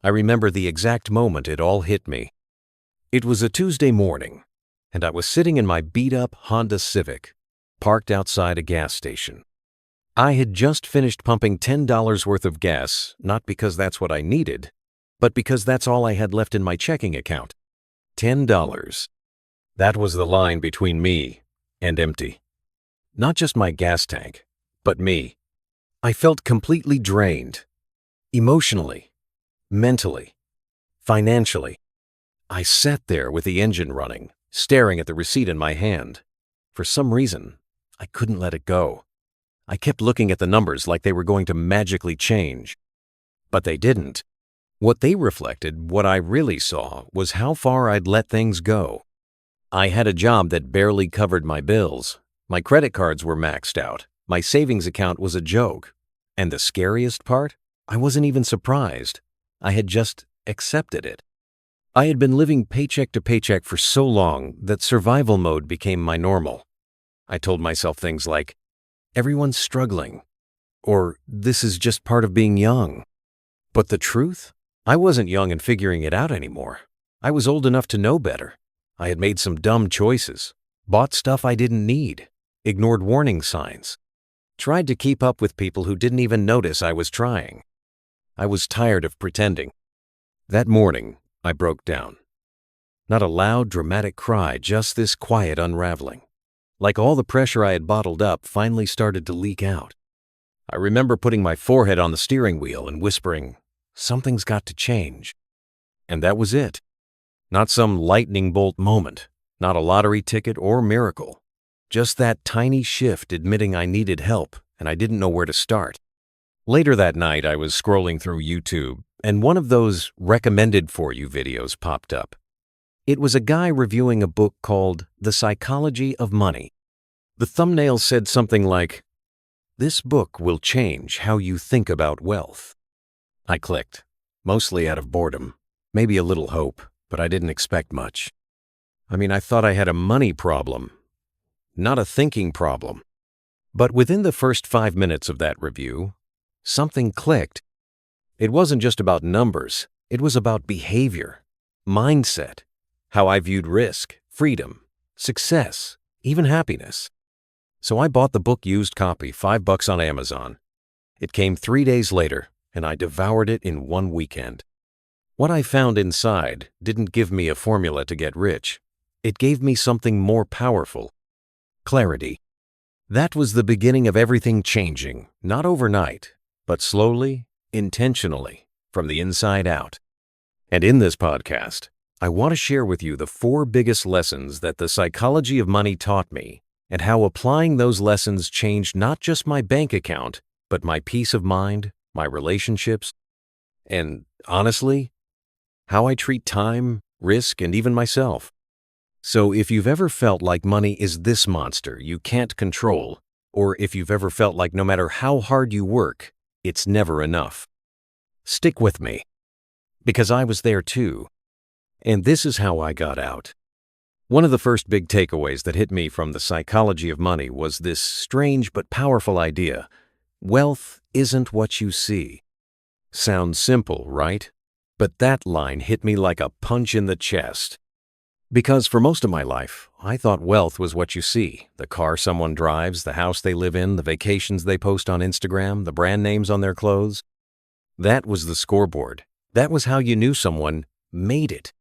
I remember the exact moment it all hit me. It was a Tuesday morning, and I was sitting in my beat-up Honda Civic, parked outside a gas station. I had just finished pumping $10 worth of gas, not because that's what I needed, but because that's all I had left in my checking account. $10. That was the line between me and empty. Not just my gas tank, but me. I felt completely drained. Emotionally, mentally, financially. I sat there with the engine running, staring at the receipt in my hand. For some reason, I couldn't let it go. I kept looking at the numbers like they were going to magically change. But they didn't. What they reflected, what I really saw, was how far I'd let things go. I had a job that barely covered my bills. My credit cards were maxed out. My savings account was a joke. And the scariest part? I wasn't even surprised. I had just accepted it. I had been living paycheck to paycheck for so long that survival mode became my normal. I told myself things like, everyone's struggling, or this is just part of being young. But the truth? I wasn't young and figuring it out anymore. I was old enough to know better. I had made some dumb choices, bought stuff I didn't need, ignored warning signs, tried to keep up with people who didn't even notice I was trying. I was tired of pretending. That morning, I broke down. Not a loud, dramatic cry, just this quiet unraveling. Like all the pressure I had bottled up finally started to leak out. I remember putting my forehead on the steering wheel and whispering, "Something's got to change." And that was it. Not some lightning bolt moment, not a lottery ticket or miracle. Just that tiny shift admitting I needed help and I didn't know where to start. Later that night, I was scrolling through YouTube, and one of those recommended for you videos popped up. It was a guy reviewing a book called The Psychology of Money. The thumbnail said something like, "This book will change how you think about wealth." I clicked, mostly out of boredom, maybe a little hope, but I didn't expect much. I thought I had a money problem, not a thinking problem. But within the first 5 minutes of that review, something clicked. It wasn't just about numbers, it was about behavior, mindset, how I viewed risk, freedom, success, even happiness. So I bought the book used copy, $5 on Amazon. It came 3 days later, and I devoured it in one weekend. What I found inside didn't give me a formula to get rich. It gave me something more powerful: clarity. That was the beginning of everything changing, not overnight, but slowly, intentionally, from the inside out. And in this podcast, I want to share with you the 4 biggest lessons that the psychology of money taught me, and how applying those lessons changed not just my bank account, but my peace of mind, my relationships, and honestly, how I treat time, risk, and even myself. So if you've ever felt like money is this monster you can't control, or if you've ever felt like no matter how hard you work, it's never enough, stick with me, because I was there too. And this is how I got out. One of the first big takeaways that hit me from the psychology of money was this strange but powerful idea: wealth isn't what you see. Sounds simple, right? But that line hit me like a punch in the chest. Because for most of my life, I thought wealth was what you see: the car someone drives, the house they live in, the vacations they post on Instagram, the brand names on their clothes. That was the scoreboard. That was how you knew someone made it.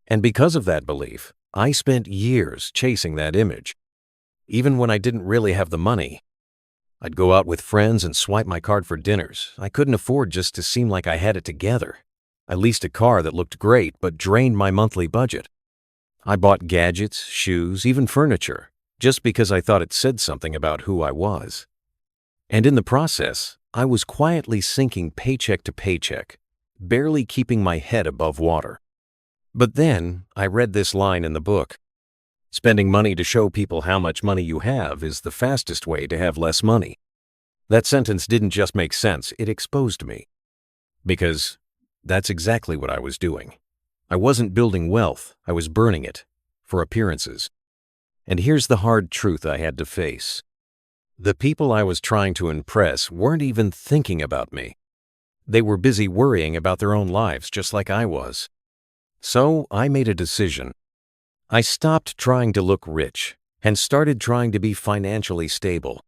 And because of that belief, I spent years chasing that image. Even when I didn't really have the money, I'd go out with friends and swipe my card for dinners I couldn't afford just to seem like I had it together. I leased a car that looked great but drained my monthly budget. I bought gadgets, shoes, even furniture, just because I thought it said something about who I was. And in the process, I was quietly sinking paycheck to paycheck, barely keeping my head above water. But then I read this line in the book: spending money to show people how much money you have is the fastest way to have less money. That sentence didn't just make sense, it exposed me. Because that's exactly what I was doing. I wasn't building wealth, I was burning it, for appearances. And here's the hard truth I had to face. The people I was trying to impress weren't even thinking about me. They were busy worrying about their own lives just like I was. So I made a decision. I stopped trying to look rich and started trying to be financially stable.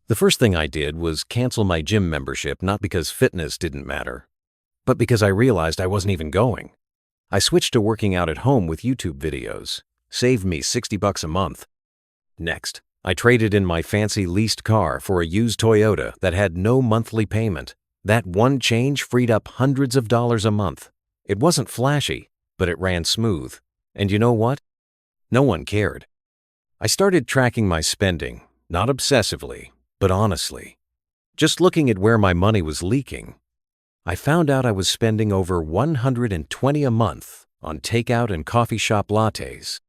The first thing I did was cancel my gym membership, not because fitness didn't matter, but because I realized I wasn't even going. I switched to working out at home with YouTube videos. Saved me $60 a month. Next, I traded in my fancy leased car for a used Toyota that had no monthly payment. That one change freed up hundreds of dollars a month. It wasn't flashy, but it ran smooth. And you know what? No one cared. I started tracking my spending, not obsessively, but honestly. Just looking at where my money was leaking, I found out I was spending over $120 a month on takeout and coffee shop lattes.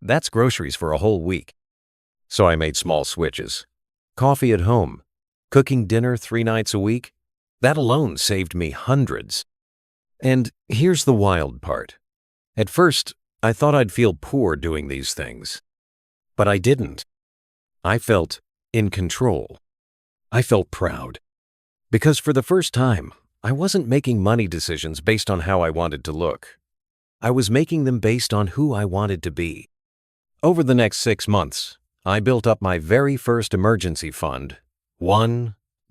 That's groceries for a whole week. So I made small switches. Coffee at home, cooking dinner 3 nights a week. That alone saved me hundreds. And here's the wild part. At first, I thought I'd feel poor doing these things. But I didn't. I felt in control. I felt proud. Because for the first time, I wasn't making money decisions based on how I wanted to look. I was making them based on who I wanted to be. Over the next 6 months, I built up my very first emergency fund,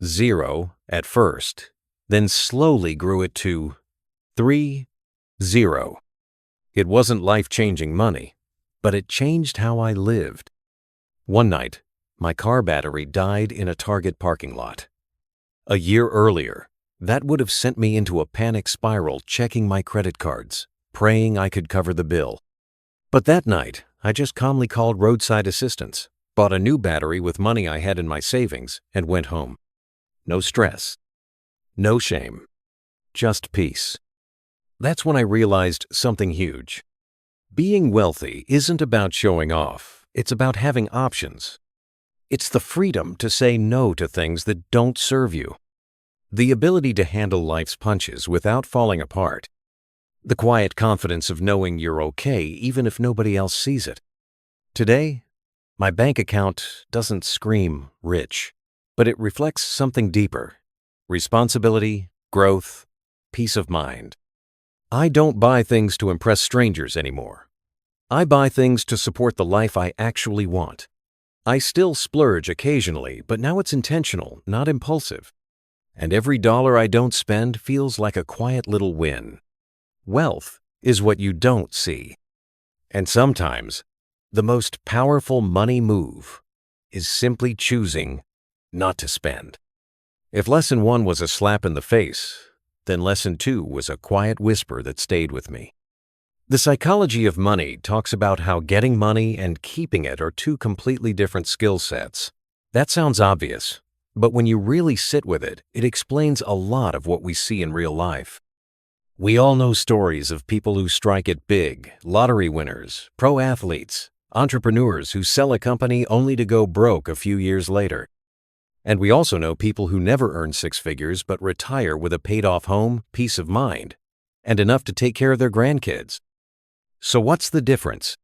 0 at first, then slowly grew it to 0. It wasn't life-changing money, but it changed how I lived. One night, my car battery died in a Target parking lot. A year earlier, that would have sent me into a panic spiral, checking my credit cards, praying I could cover the bill. But that night, I just calmly called roadside assistance, bought a new battery with money I had in my savings, and went home. No stress. No shame. Just peace. That's when I realized something huge. Being wealthy isn't about showing off. It's about having options. It's the freedom to say no to things that don't serve you. The ability to handle life's punches without falling apart. The quiet confidence of knowing you're okay even if nobody else sees it. Today, my bank account doesn't scream rich, but it reflects something deeper. Responsibility, growth, peace of mind. I don't buy things to impress strangers anymore. I buy things to support the life I actually want. I still splurge occasionally, but now it's intentional, not impulsive. And every dollar I don't spend feels like a quiet little win. Wealth is what you don't see. And sometimes, the most powerful money move is simply choosing not to spend. If lesson 1 was a slap in the face, then lesson 2 was a quiet whisper that stayed with me. The psychology of money talks about how getting money and keeping it are 2 completely different skill sets. That sounds obvious, but when you really sit with it, it explains a lot of what we see in real life. We all know stories of people who strike it big, lottery winners, pro athletes, entrepreneurs who sell a company only to go broke a few years later. And we also know people who never earn 6 figures but retire with a paid-off home, peace of mind, and enough to take care of their grandkids. So what's the difference?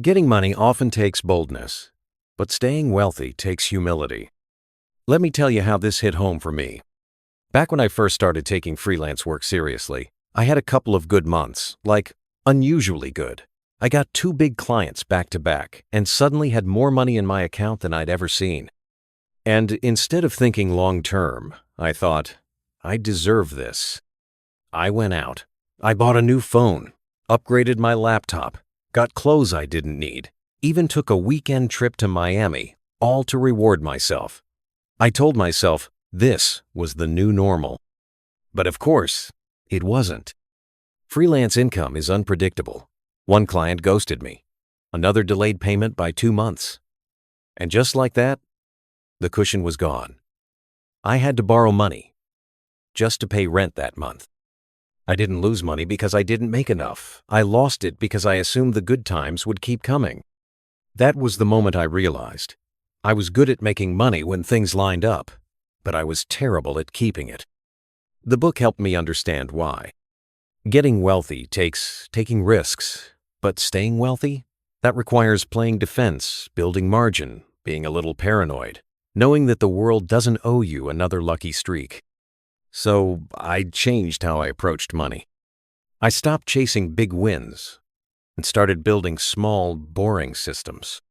Getting money often takes boldness, but staying wealthy takes humility. Let me tell you how this hit home for me. Back when I first started taking freelance work seriously, I had a couple of good months, like unusually good. I got 2 big clients back to back and suddenly had more money in my account than I'd ever seen. And instead of thinking long term, I thought, I deserve this. I went out. I bought a new phone, upgraded my laptop, got clothes I didn't need, even took a weekend trip to Miami, all to reward myself. I told myself this was the new normal. But of course, it wasn't. Freelance income is unpredictable. One client ghosted me. Another delayed payment by 2 months. And just like that, the cushion was gone. I had to borrow money just to pay rent that month. I didn't lose money because I didn't make enough. I lost it because I assumed the good times would keep coming. That was the moment I realized I was good at making money when things lined up, but I was terrible at keeping it. The book helped me understand why. Getting wealthy takes taking risks, but staying wealthy, that requires playing defense, building margin, being a little paranoid, knowing that the world doesn't owe you another lucky streak. So I changed how I approached money. I stopped chasing big wins and started building small, boring systems.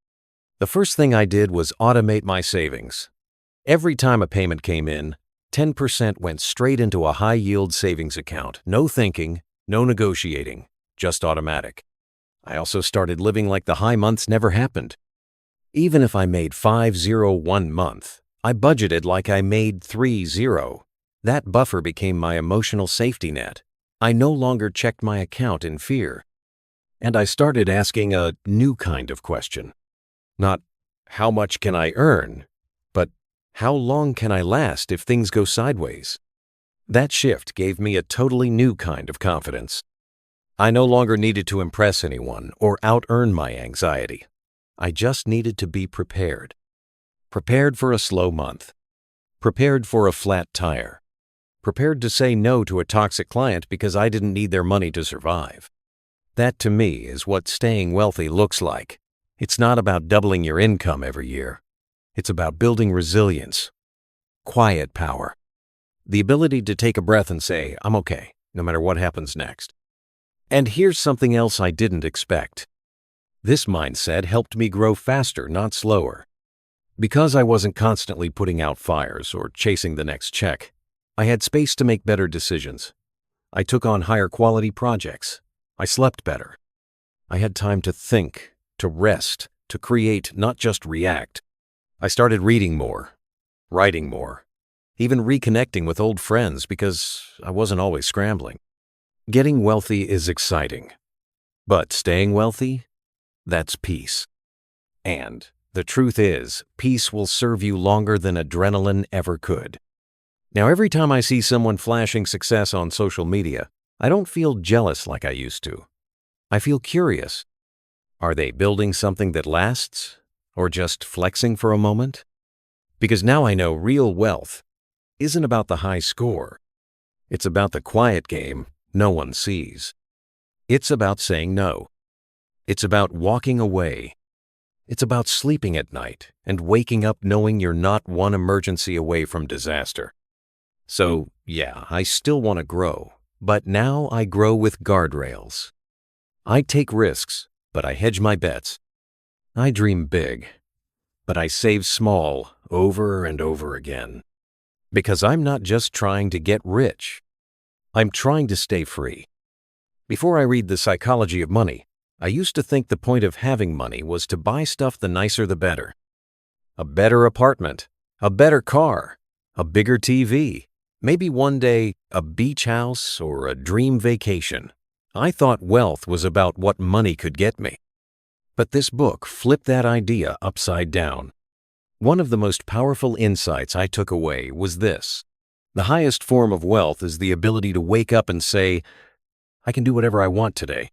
The first thing I did was automate my savings. Every time a payment came in, 10% went straight into a high-yield savings account. No thinking, no negotiating, just automatic. I also started living like the high months never happened. Even if I made 5-0 one month, I budgeted like I made 3-0. That buffer became my emotional safety net. I no longer checked my account in fear. And I started asking a new kind of question. Not, how much can I earn? But, how long can I last if things go sideways? That shift gave me a totally new kind of confidence. I no longer needed to impress anyone or out-earn my anxiety. I just needed to be prepared. Prepared for a slow month. Prepared for a flat tire. Prepared to say no to a toxic client because I didn't need their money to survive. That, to me, is what staying wealthy looks like. It's not about doubling your income every year. It's about building resilience, quiet power, the ability to take a breath and say, I'm okay, no matter what happens next. And here's something else I didn't expect. This mindset helped me grow faster, not slower. Because I wasn't constantly putting out fires or chasing the next check, I had space to make better decisions. I took on higher quality projects. I slept better. I had time to think, to rest, to create, not just react. I started reading more, writing more, even reconnecting with old friends because I wasn't always scrambling. Getting wealthy is exciting, but staying wealthy, that's peace. And the truth is, peace will serve you longer than adrenaline ever could. Now, every time I see someone flashing success on social media, I don't feel jealous like I used to. I feel curious. Are they building something that lasts, or just flexing for a moment? Because now I know real wealth isn't about the high score. It's about the quiet game no one sees. It's about saying no. It's about walking away. It's about sleeping at night and waking up knowing you're not one emergency away from disaster. So, yeah, I still want to grow, but now I grow with guardrails. I take risks, but I hedge my bets. I dream big, but I save small over and over again. Because I'm not just trying to get rich. I'm trying to stay free. Before I read The Psychology of Money, I used to think the point of having money was to buy stuff the nicer the better. A better apartment, a better car, a bigger TV, maybe one day a beach house or a dream vacation. I thought wealth was about what money could get me. But this book flipped that idea upside down. One of the most powerful insights I took away was this. The highest form of wealth is the ability to wake up and say, I can do whatever I want today.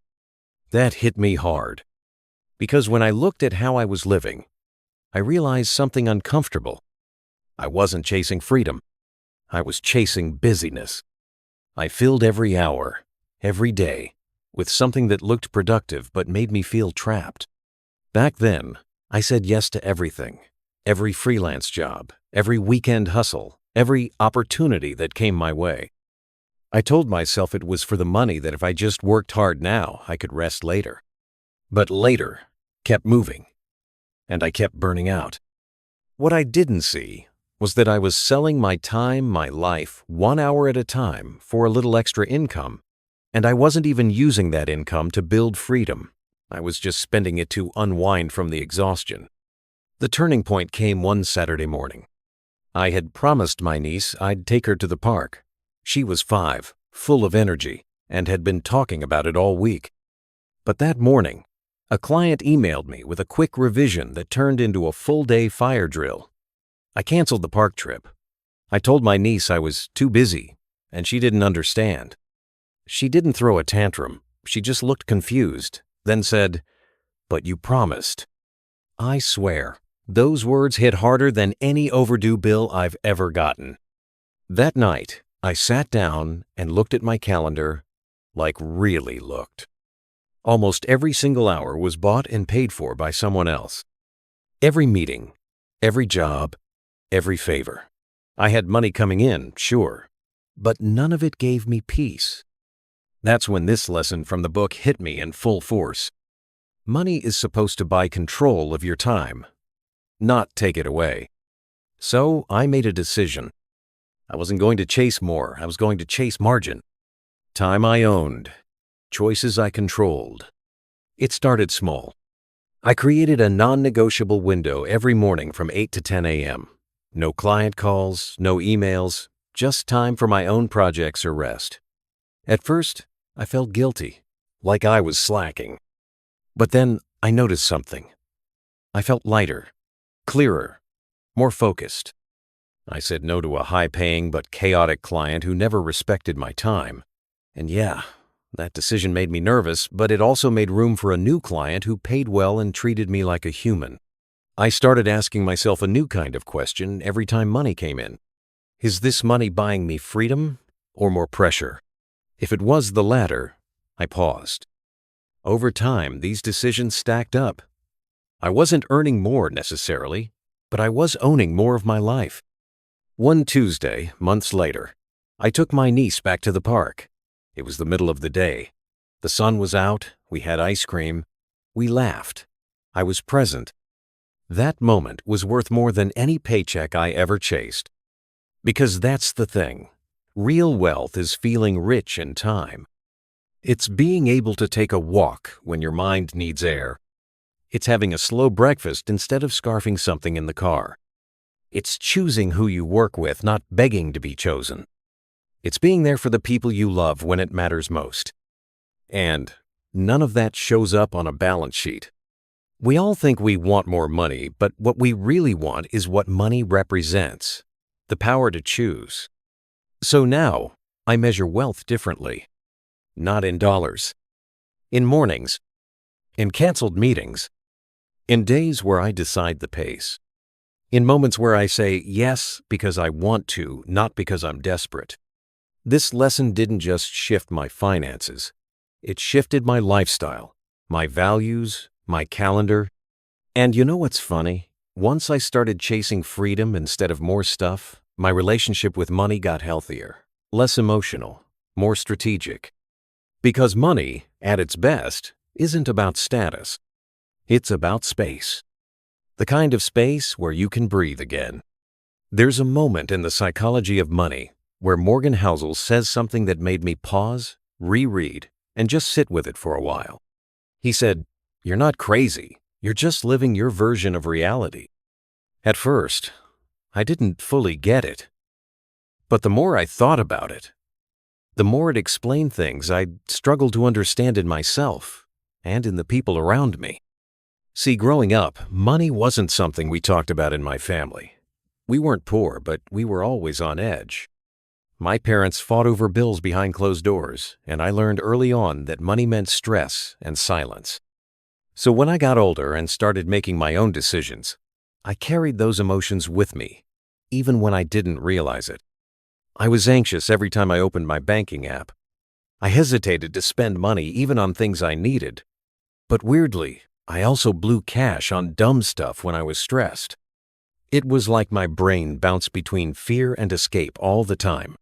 That hit me hard. Because when I looked at how I was living, I realized something uncomfortable. I wasn't chasing freedom. I was chasing busyness. I filled every hour, every day, with something that looked productive but made me feel trapped. Back then, I said yes to everything. Every freelance job, every weekend hustle, every opportunity that came my way. I told myself it was for the money, that if I just worked hard now, I could rest later. But later kept moving, and I kept burning out. What I didn't see was that I was selling my time, my life, 1 hour at a time for a little extra income, and I wasn't even using that income to build freedom. I was just spending it to unwind from the exhaustion. The turning point came one Saturday morning. I had promised my niece I'd take her to the park. She was 5, full of energy, and had been talking about it all week. But that morning, a client emailed me with a quick revision that turned into a full-day fire drill. I canceled the park trip. I told my niece I was too busy, and she didn't understand. She didn't throw a tantrum. She just looked confused, then said, "But you promised." I swear, those words hit harder than any overdue bill I've ever gotten. That night, I sat down and looked at my calendar, like really looked. Almost every single hour was bought and paid for by someone else. Every meeting, every job, every favor. I had money coming in, sure, but none of it gave me peace. That's when this lesson from the book hit me in full force. Money is supposed to buy control of your time, not take it away. So I made a decision. I wasn't going to chase more, I was going to chase margin. Time I owned, choices I controlled. It started small. I created a non-negotiable window every morning from 8 to 10 a.m. No client calls, no emails, just time for my own projects or rest. At first, I felt guilty, like I was slacking. But then I noticed something. I felt lighter, clearer, more focused. I said no to a high-paying but chaotic client who never respected my time. And yeah, that decision made me nervous, but it also made room for a new client who paid well and treated me like a human. I started asking myself a new kind of question every time money came in. Is this money buying me freedom or more pressure? If it was the latter, I paused. Over time, these decisions stacked up. I wasn't earning more necessarily, but I was owning more of my life. One Tuesday, months later, I took my niece back to the park. It was the middle of the day. The sun was out, we had ice cream. We laughed. I was present. That moment was worth more than any paycheck I ever chased. Because that's the thing. Real wealth is feeling rich in time. It's being able to take a walk when your mind needs air. It's having a slow breakfast instead of scarfing something in the car. It's choosing who you work with, not begging to be chosen. It's being there for the people you love when it matters most. And none of that shows up on a balance sheet. We all think we want more money, but what we really want is what money represents, the power to choose. So now, I measure wealth differently. Not in dollars. In mornings. In canceled meetings. In days where I decide the pace. In moments where I say yes because I want to, not because I'm desperate. This lesson didn't just shift my finances. It shifted my lifestyle, my values, my calendar. And you know what's funny? Once I started chasing freedom instead of more stuff, my relationship with money got healthier, less emotional, more strategic. Because money, at its best, isn't about status. It's about space. The kind of space where you can breathe again. There's a moment in the psychology of money where Morgan Housel says something that made me pause, reread, and just sit with it for a while. He said, "You're not crazy. You're just living your version of reality." At first, I didn't fully get it. But the more I thought about it, the more it explained things I'd struggled to understand in myself and in the people around me. See, growing up, money wasn't something we talked about in my family. We weren't poor, but we were always on edge. My parents fought over bills behind closed doors, and I learned early on that money meant stress and silence. So when I got older and started making my own decisions, I carried those emotions with me, even when I didn't realize it. I was anxious every time I opened my banking app. I hesitated to spend money even on things I needed. But weirdly, I also blew cash on dumb stuff when I was stressed. It was like my brain bounced between fear and escape all the time.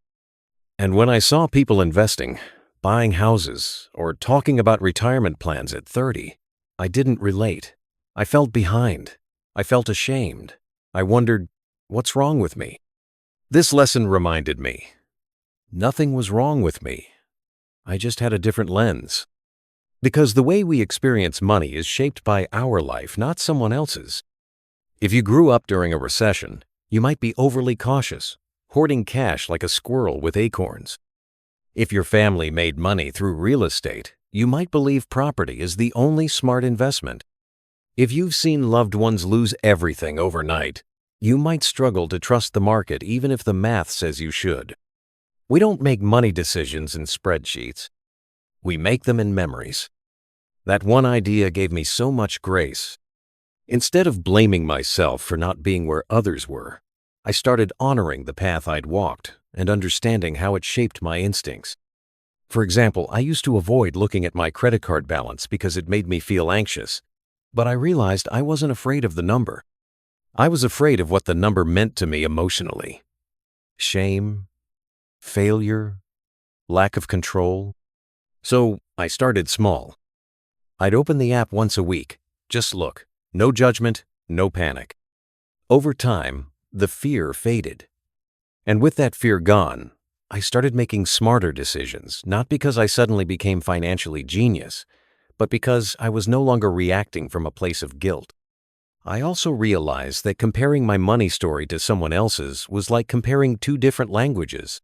And when I saw people investing, buying houses, or talking about retirement plans at 30, I didn't relate. I felt behind. I felt ashamed. I wondered, what's wrong with me? This lesson reminded me, nothing was wrong with me. I just had a different lens. Because the way we experience money is shaped by our life, not someone else's. If you grew up during a recession, you might be overly cautious, hoarding cash like a squirrel with acorns. If your family made money through real estate, you might believe property is the only smart investment. If you've seen loved ones lose everything overnight, you might struggle to trust the market even if the math says you should. We don't make money decisions in spreadsheets. We make them in memories. That one idea gave me so much grace. Instead of blaming myself for not being where others were, I started honoring the path I'd walked and understanding how it shaped my instincts. For example, I used to avoid looking at my credit card balance because it made me feel anxious, but I realized I wasn't afraid of the number. I was afraid of what the number meant to me emotionally. Shame, failure, lack of control. So I started small. I'd open the app once a week, just look, no judgment, no panic. Over time, the fear faded. And with that fear gone, I started making smarter decisions, not because I suddenly became financially genius, but because I was no longer reacting from a place of guilt. I also realized that comparing my money story to someone else's was like comparing two different languages.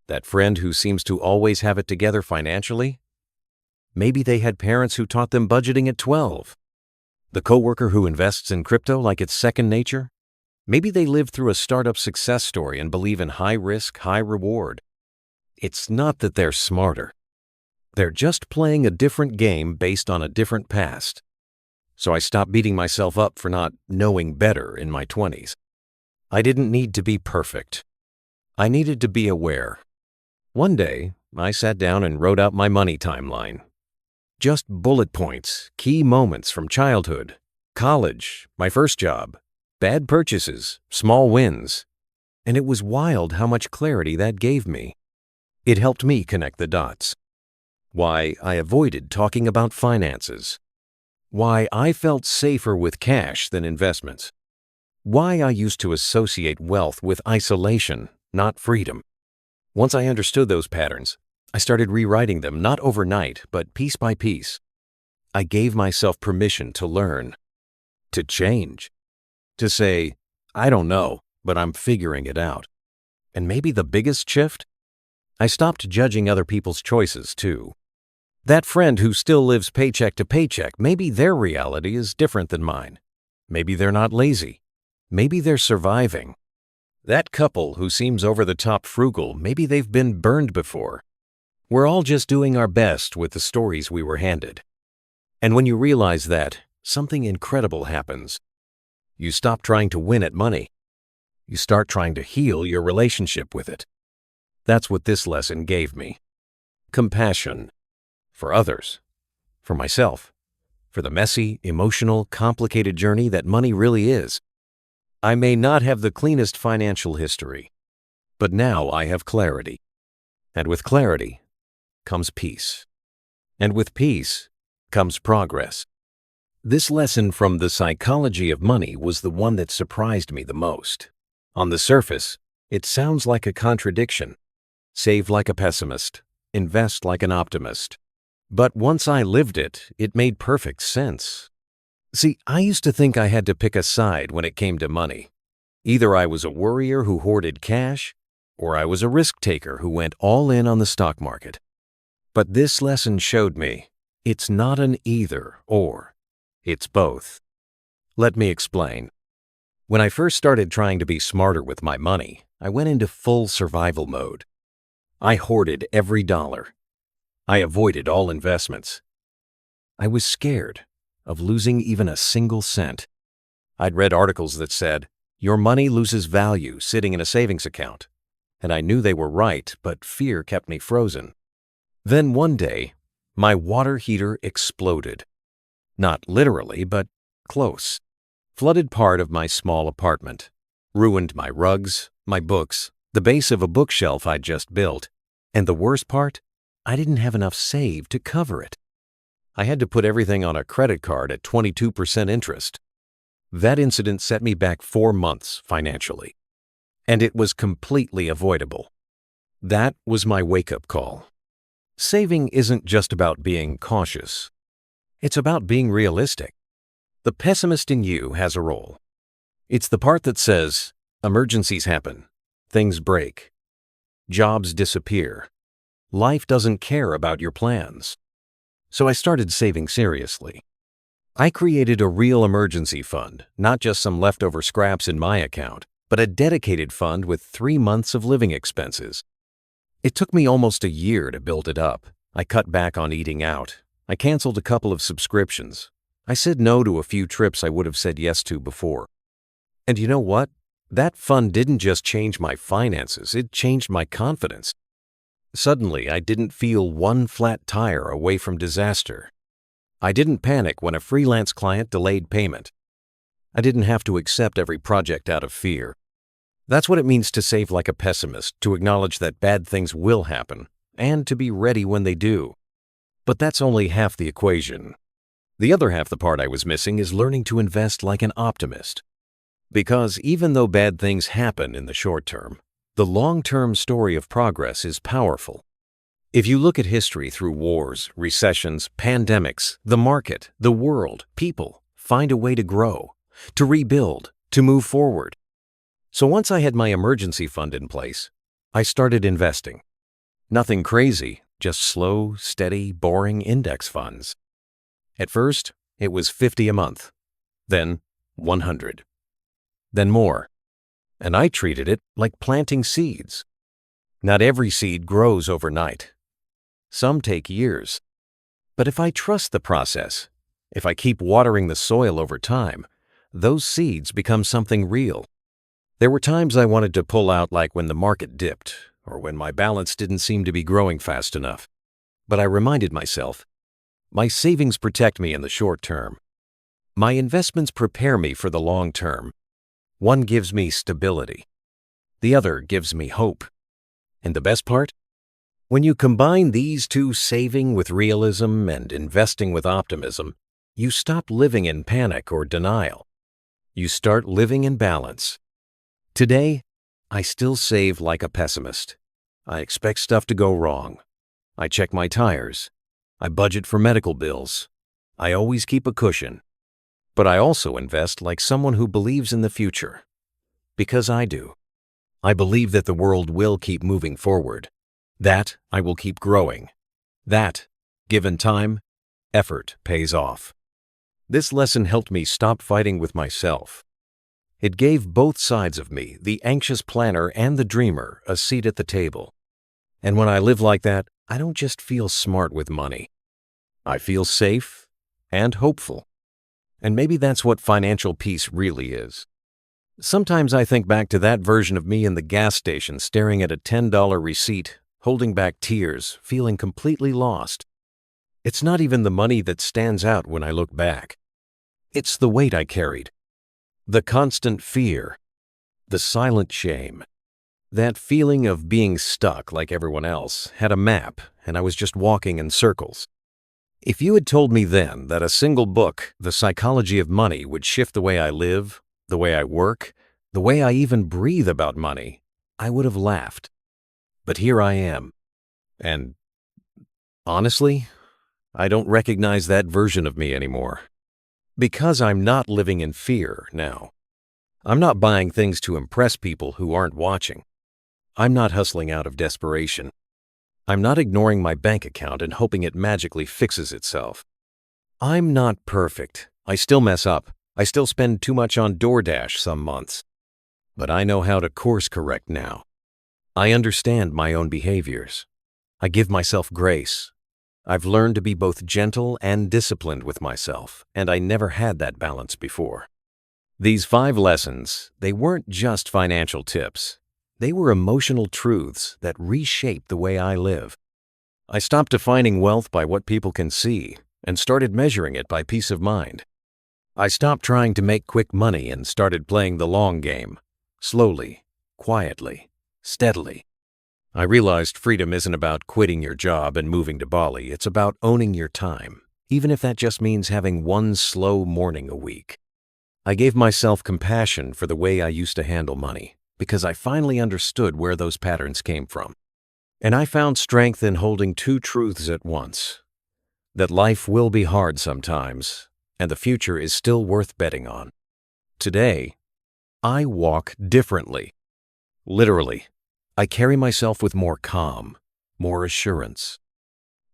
That friend who seems to always have it together financially? Maybe they had parents who taught them budgeting at 12. The coworker who invests in crypto like it's second nature? Maybe they lived through a startup success story and believe in high risk, high reward. It's not that they're smarter. They're just playing a different game based on a different past. So I stopped beating myself up for not knowing better in my 20s. I didn't need to be perfect. I needed to be aware. One day, I sat down and wrote out my money timeline. Just bullet points, key moments from childhood, college, my first job, bad purchases, small wins. And it was wild how much clarity that gave me. It helped me connect the dots. Why I avoided talking about finances. Why I felt safer with cash than investments. Why I used to associate wealth with isolation, not freedom. Once I understood those patterns, I started rewriting them not overnight, but piece by piece. I gave myself permission to learn, to change, to say, I don't know, but I'm figuring it out. And maybe the biggest shift? I stopped judging other people's choices too. That friend who still lives paycheck to paycheck, maybe their reality is different than mine. Maybe they're not lazy. Maybe they're surviving. That couple who seems over-the-top frugal, maybe they've been burned before. We're all just doing our best with the stories we were handed. And when you realize that, something incredible happens. You stop trying to win at money. You start trying to heal your relationship with it. That's what this lesson gave me. Compassion. For others. For myself. For the messy, emotional, complicated journey that money really is. I may not have the cleanest financial history, but now I have clarity. And with clarity comes peace. And with peace comes progress. This lesson from the psychology of money was the one that surprised me the most. On the surface, it sounds like a contradiction. Save like a pessimist, invest like an optimist. But once I lived it, it made perfect sense. See, I used to think I had to pick a side when it came to money. Either I was a worrier who hoarded cash, or I was a risk-taker who went all in on the stock market. But this lesson showed me it's not an either-or. It's both. Let me explain. When I first started trying to be smarter with my money, I went into full survival mode. I hoarded every dollar. I avoided all investments. I was scared of losing even a single cent. I'd read articles that said, your money loses value sitting in a savings account. And I knew they were right, but fear kept me frozen. Then one day, my water heater exploded. Not literally, but close. Flooded part of my small apartment. Ruined my rugs, my books, the base of a bookshelf I'd just built. And the worst part? I didn't have enough saved to cover it. I had to put everything on a credit card at 22% interest. That incident set me back 4 months financially. And it was completely avoidable. That was my wake-up call. Saving isn't just about being cautious. It's about being realistic. The pessimist in you has a role. It's the part that says, emergencies happen, things break, jobs disappear. Life doesn't care about your plans. So I started saving seriously. I created a real emergency fund, not just some leftover scraps in my account, but a dedicated fund with 3 months of living expenses. It took me almost a year to build it up. I cut back on eating out. I canceled a couple of subscriptions. I said no to a few trips I would have said yes to before. And you know what? That fund didn't just change my finances, it changed my confidence. Suddenly, I didn't feel one flat tire away from disaster. I didn't panic when a freelance client delayed payment. I didn't have to accept every project out of fear. That's what it means to save like a pessimist, to acknowledge that bad things will happen, and to be ready when they do. But that's only half the equation. The other half the part I was missing is learning to invest like an optimist. Because even though bad things happen in the short term, the long-term story of progress is powerful. If you look at history through wars, recessions, pandemics, the market, the world, people find a way to grow, to rebuild, to move forward. So once I had my emergency fund in place, I started investing. Nothing crazy, just slow, steady, boring index funds. At first, it was $50 a month, then $100, then more. And I treated it like planting seeds. Not every seed grows overnight. Some take years. But if I trust the process, if I keep watering the soil over time, those seeds become something real. There were times I wanted to pull out, like when the market dipped, or when my balance didn't seem to be growing fast enough. But I reminded myself, my savings protect me in the short term. My investments prepare me for the long term. One gives me stability. The other gives me hope. And the best part? When you combine these two, saving with realism and investing with optimism, you stop living in panic or denial. You start living in balance. Today, I still save like a pessimist. I expect stuff to go wrong. I check my tires. I budget for medical bills. I always keep a cushion. But I also invest like someone who believes in the future. Because I do. I believe that the world will keep moving forward. That I will keep growing. That, given time, effort pays off. This lesson helped me stop fighting with myself. It gave both sides of me, the anxious planner and the dreamer, a seat at the table. And when I live like that, I don't just feel smart with money. I feel safe and hopeful. And maybe that's what financial peace really is. Sometimes I think back to that version of me in the gas station staring at a $10 receipt, holding back tears, feeling completely lost. It's not even the money that stands out when I look back. It's the weight I carried. The constant fear. The silent shame. That feeling of being stuck like everyone else had a map, and I was just walking in circles. If you had told me then that a single book, The Psychology of Money, would shift the way I live, the way I work, the way I even breathe about money, I would have laughed. But here I am. And honestly, I don't recognize that version of me anymore. Because I'm not living in fear now. I'm not buying things to impress people who aren't watching. I'm not hustling out of desperation. I'm not ignoring my bank account and hoping it magically fixes itself. I'm not perfect. I still mess up. I still spend too much on DoorDash some months. But I know how to course correct now. I understand my own behaviors. I give myself grace. I've learned to be both gentle and disciplined with myself, and I never had that balance before. These 5 lessons, they weren't just financial tips. They were emotional truths that reshaped the way I live. I stopped defining wealth by what people can see and started measuring it by peace of mind. I stopped trying to make quick money and started playing the long game, slowly, quietly, steadily. I realized freedom isn't about quitting your job and moving to Bali. It's about owning your time, even if that just means having one slow morning a week. I gave myself compassion for the way I used to handle money because I finally understood where those patterns came from. And I found strength in holding 2 truths at once: that life will be hard sometimes, and the future is still worth betting on. Today, I walk differently. Literally, I carry myself with more calm, more assurance.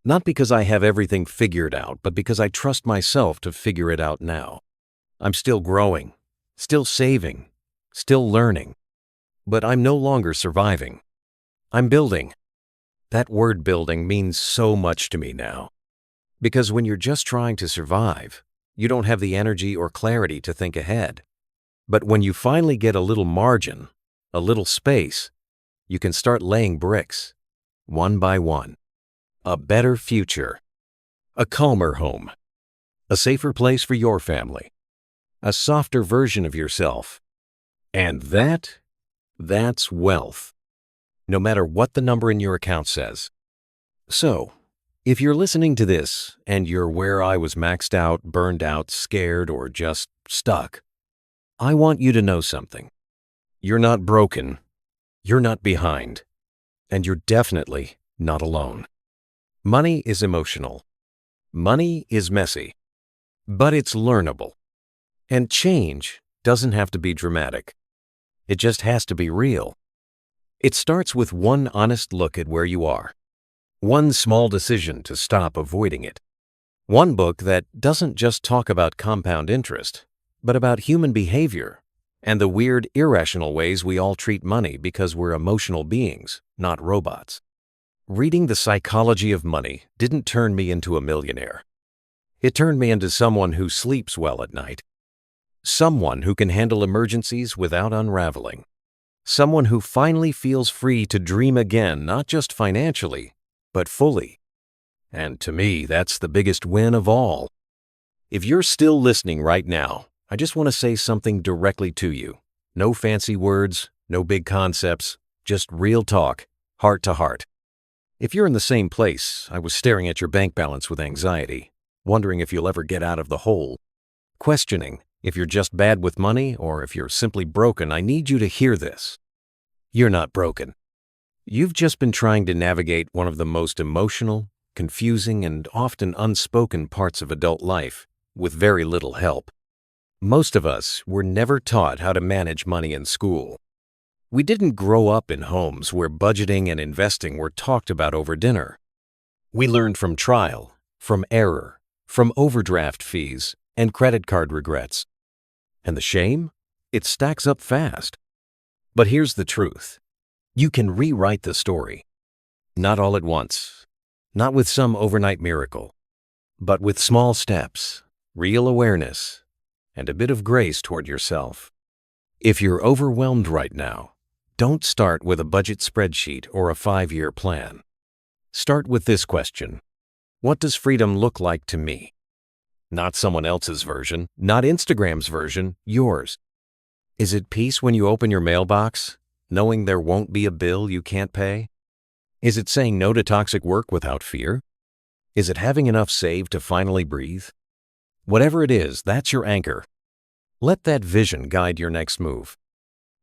Not because I have everything figured out, but because I trust myself to figure it out now. I'm still growing, still saving, still learning. But I'm no longer surviving. I'm building. That word building means so much to me now. Because when you're just trying to survive, you don't have the energy or clarity to think ahead. But when you finally get a little margin, a little space, you can start laying bricks, one by one. A better future. A calmer home. A safer place for your family. A softer version of yourself. And that That's wealth, no matter what the number in your account says. So, if you're listening to this and you're where I was maxed out, burned out, scared, or just stuck, I want you to know something. You're not broken, you're not behind, and you're definitely not alone. Money is emotional. Money is messy, but it's learnable. And change doesn't have to be dramatic. It just has to be real. It starts with one honest look at where you are. One small decision to stop avoiding it. One book that doesn't just talk about compound interest, but about human behavior and the weird, irrational ways we all treat money because we're emotional beings, not robots. Reading The Psychology of Money didn't turn me into a millionaire. It turned me into someone who sleeps well at night. Someone who can handle emergencies without unraveling. Someone who finally feels free to dream again, not just financially, but fully. And to me, that's the biggest win of all. If you're still listening right now, I just want to say something directly to you. No fancy words, no big concepts, just real talk, heart to heart. If you're in the same place, I was staring at your bank balance with anxiety, wondering if you'll ever get out of the hole, questioning if you're just bad with money or if you're simply broken, I need you to hear this. You're not broken. You've just been trying to navigate one of the most emotional, confusing, and often unspoken parts of adult life with very little help. Most of us were never taught how to manage money in school. We didn't grow up in homes where budgeting and investing were talked about over dinner. We learned from trial, from error, from overdraft fees, and credit card regrets. And the shame? It stacks up fast. But here's the truth. You can rewrite the story. Not all at once. Not with some overnight miracle. But with small steps, real awareness, and a bit of grace toward yourself. If you're overwhelmed right now, don't start with a budget spreadsheet or a 5-year plan. Start with this question. What does freedom look like to me? Not someone else's version, not Instagram's version, yours. Is it peace when you open your mailbox, knowing there won't be a bill you can't pay? Is it saying no to toxic work without fear? Is it having enough saved to finally breathe? Whatever it is, that's your anchor. Let that vision guide your next move.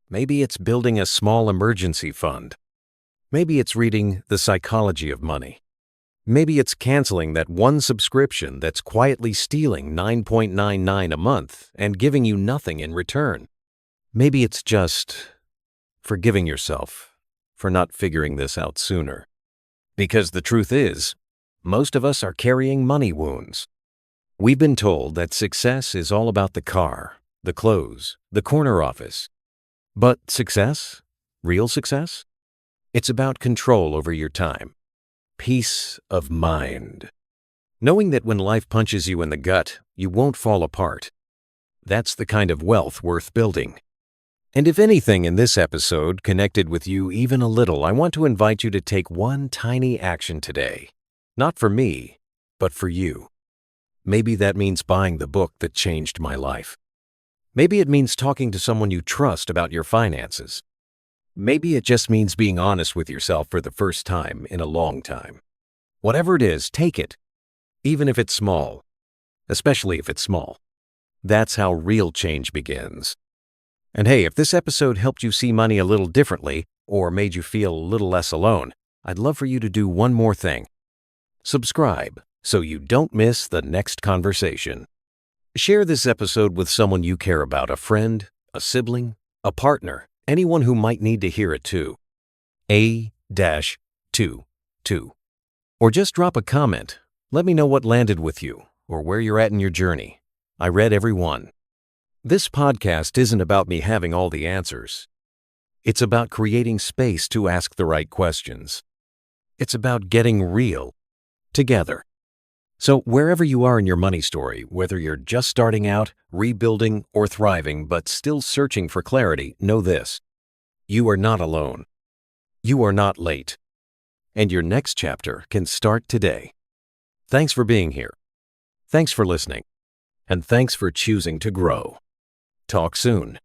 Maybe it's building a small emergency fund. Maybe it's reading The Psychology of Money. Maybe it's canceling that one subscription that's quietly stealing $9.99 a month and giving you nothing in return. Maybe it's just forgiving yourself for not figuring this out sooner. Because the truth is, most of us are carrying money wounds. We've been told that success is all about the car, the clothes, the corner office. But success? Real success? It's about control over your time. Peace of mind. Knowing that when life punches you in the gut, you won't fall apart. That's the kind of wealth worth building. And if anything in this episode connected with you even a little, I want to invite you to take one tiny action today. Not for me, but for you. Maybe that means buying the book that changed my life. Maybe it means talking to someone you trust about your finances. Maybe it just means being honest with yourself for the first time in a long time. Whatever it is, take it. Even if it's small. Especially if it's small. That's how real change begins. And hey, if this episode helped you see money a little differently or made you feel a little less alone, I'd love for you to do one more thing. Subscribe so you don't miss the next conversation. Share this episode with someone you care about, a friend, a sibling, a partner, anyone who might need to hear it too. A-22. Or just drop a comment. Let me know what landed with you or where you're at in your journey. I read every one. This podcast isn't about me having all the answers. It's about creating space to ask the right questions. It's about getting real together. So wherever you are in your money story, whether you're just starting out, rebuilding, or thriving, but still searching for clarity, know this. You are not alone. You are not late. And your next chapter can start today. Thanks for being here. Thanks for listening. And thanks for choosing to grow. Talk soon.